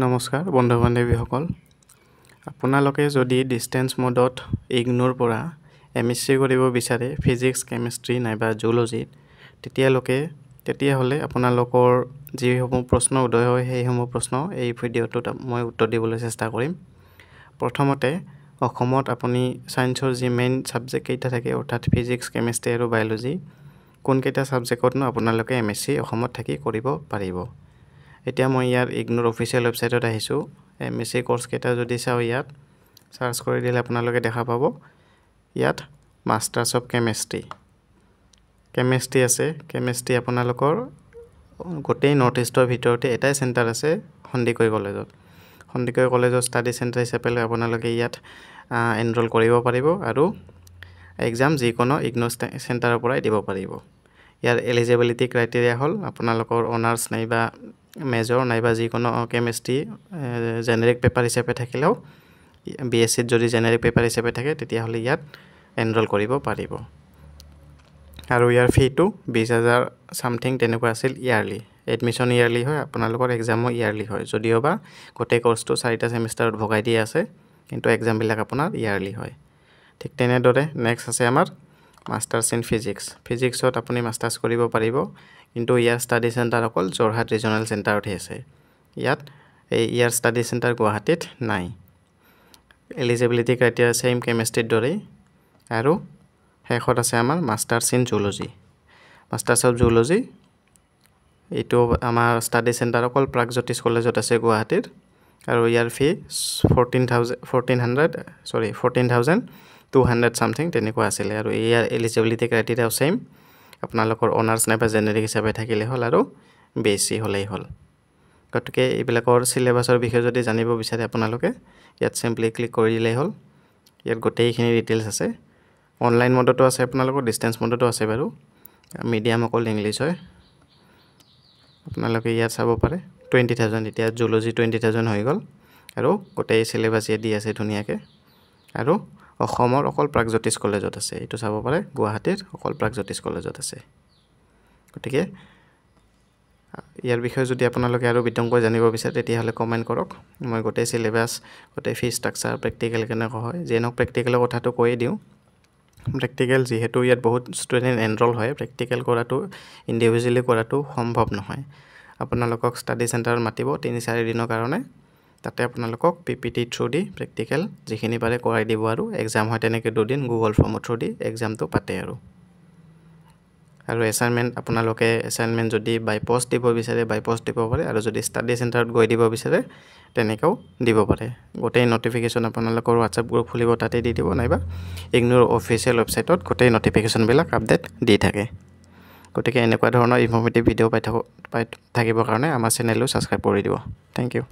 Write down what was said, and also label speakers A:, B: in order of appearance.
A: নমস্কাৰ বন্ধু বান্ধৱীসকল আপোনালোকে যদি ডিষ্টেন্স মোডত ইগনোৰ পৰা এমএসসি কৰিব বিচাৰে ফিজিক্স কেমিষ্ট্ৰি নাইবা জুলজিত তেতিয়াহ'লে আপোনালোকৰ যিসমূহ প্ৰশ্ন উদয় হয় সেইসমূহ প্ৰশ্ন এই ভিডিঅ'টোত মই উত্তৰ দিবলৈ চেষ্টা কৰিম প্ৰথমতে অসমত আপুনি সায়েন্সৰ যি মেইন সাবজেক্ট কেইটা থাকে অৰ্থাৎ ফিজিক্স কেমিষ্ট্ৰি আৰু বায়োলজি কোন কেইটা সাবজেক্টতনো আপোনালোকে এমএসসি অসমত থাকি কৰিব পাৰিব এতিয়া মই ইয়াৰ ইগনোৰ অফিচিয়েল ৱেবসাইটত আহিছো এমএসসি কোৰ্স কেইটা যদি চাও ইয়াত সাৰ্চ কৰি দিলে আপোনালোকে দেখা পাব ইয়াত মাষ্টাৰ্ছ অফ কেমিষ্ট্ৰি আছে কেমিষ্ট্ৰি আপোনালোকৰ গোটেই নৰ্থ ইষ্টৰ ভিতৰতে এটাই চেণ্টাৰ আছে সন্দিকৈ কলেজৰ ষ্টাডি চেণ্টাৰ হিচাপে লৈ আপোনালোকে ইয়াত এনৰোল কৰিব পাৰিব আৰু এক্সাম যিকোনো ইগনোৰ চেণ্টাৰৰ পৰাই দিব পাৰিব ইয়াৰ এলিজিবিলিটি ক্ৰাইটেৰিয়া হল আপোনালোকৰ অনাৰ্স নাইবা মেজৰ নাইবা যিকোনো কেমিষ্ট্ৰি জেনেৰিক পেপাৰ হিচাপে থাকিলেও বিএসসি যদি জেনেৰিক পেপাৰ হিচাপে থাকে তেতিয়া হলে ইয়াত এনৰোল কৰিব পাৰিব আৰু ইয়াৰ ফিটো 20000 সামথিং তেনেকুৱা আছিল ইয়াৰলি এডমিশন ইয়াৰলি হয় আপোনালোকৰ এক্সামো ইয়াৰলি হয় যদিওবা গোটেই কোৰ্সটো 4টা সেমিষ্টাৰত ভগাই দিয়া আছে কিন্তু এক্সাম বিলাক আপোনাৰ ইয়াৰলি হয় ঠিক তেনেদৰে নেক্সট আছে আমাৰ মাষ্টাৰ্ছ ইন ফিজিক্সত আপুনি মাষ্টাৰ্ছ কৰিব পাৰিব কিন্তু ইয়াৰ ষ্টাডি চেণ্টাৰ অকল জৰহাট ৰিজনাল চেণ্টাৰত আছে ইয়াত ইয়াৰ ষ্টাডি চেণ্টাৰ গুৱাহাটীত নাই এলিজিবিলিটি ক্ৰাইটেৰিয়া সেম কেমিষ্ট্ৰিৰ দৰে আৰু হেখত আছে আমাৰ masters in zoology masters of zoology এটো আমাৰ ষ্টাডি চেণ্টাৰ অকল প্ৰাগজ্যোতিষ কলেজত আছে গুৱাহাটীৰ আৰু ইয়াৰ ফি 14200 সামথিং তেনেকুৱা আছিল আৰু ইয়াৰ এলিজিবিলিটি ক্ৰাইটেৰিয়া সেম আপোনালোকৰ অনাৰ্স নাইবা জেনেৰিক হিচাপে থাকিলে হল আৰু বিএসসি হলেই হল গতিকে এইবিলাকৰ সিলেবাসৰ বিষয়ে যদি জানিব বিচাৰে আপোনালোকে ইয়াত সিম্পলি ক্লিক কৰি দিলেই হল ইয়াত গোটেইখিনি ডিটেইলছ আছে অনলাইন মোডতো আছে আপোনালোকৰ ডিসটেন্স মোডতো আছে বাৰু মিডিয়াম অকল ইংলিশ হয় আপোনালোকে ইয়াত চাব পাৰে 20000 এতিয়া জুলজি 20000 হৈ গল আৰু গোটেই সিলেবাস ইয়াত দি আছে ধুনিয়াকে আৰু অসমৰ অকল প্ৰাগজ্যোতিষ কলেজত আছে এটো চাব পাৰে গুৱাহাটীৰ অকল প্ৰাগজ্যোতিষ কলেজত আছে গতিকে ইয়াৰ বিষয়ে যদি আপোনালোকে আৰু বিতংকৈ জানিব বিচাৰে তেতিয়া হলে কমেন্ট কৰক মই গোটেই সিলেবাস গোটেই ফি ষ্ট্ৰাকচাৰ প্ৰেক্টিকেল কেনেকৈ হয় যেনক প্ৰেক্টিকেলৰ কথাটো কৈ দিও প্ৰেক্টিকেল যেহেতু ইয়াত বহুত ষ্টুডেন্ট এনৰোল হয় প্ৰেক্টিকেল কৰাটো ইন্ডিভিজুৱেলি কৰাটো সম্ভৱ নহয় আপোনালোকক ষ্টাডি চেণ্টাৰত মাতিব 3-4 দিনৰ কাৰণে তাতে আপোনালোকক পিপিটি থ্ৰু দি প্ৰেক্টিকেল যিখিনি পাৰে কৰাই দিব আৰু এক্সাম হয় তেনেকৈ 2 দিন গুগল ফৰ্ম থ্ৰু দি এক্সামটো পাতে আৰু এছাইনমেন্ট আপোনালোকে এছাইনমেন্ট যদি বাই পোষ্ট দিব বিচাৰে বাই পোষ্ট দিব পাৰে আৰু যদি ষ্টাডি চেণ্টাৰত গৈ দিব বিচাৰে তেনেকৈ দিব পাৰে গোটেই নটিফিকেশন আপোনালোকৰ WhatsApp গ্ৰুপ খুলিব তাতে দি দিব নাইবা ইগনোৰ অফিচিয়েল ৱেবসাইটত গোটেই নটিফিকেশন বিলাক আপডেট দি থাকে গতিকে এনেকুৱা ধৰণৰ ইনফৰমেটিভ ভিডিও পাই থাকিবৰ কাৰণে আমাৰ চেনেলটো সাবস্ক্ৰাইব কৰি দিব থ্যাংক ইউ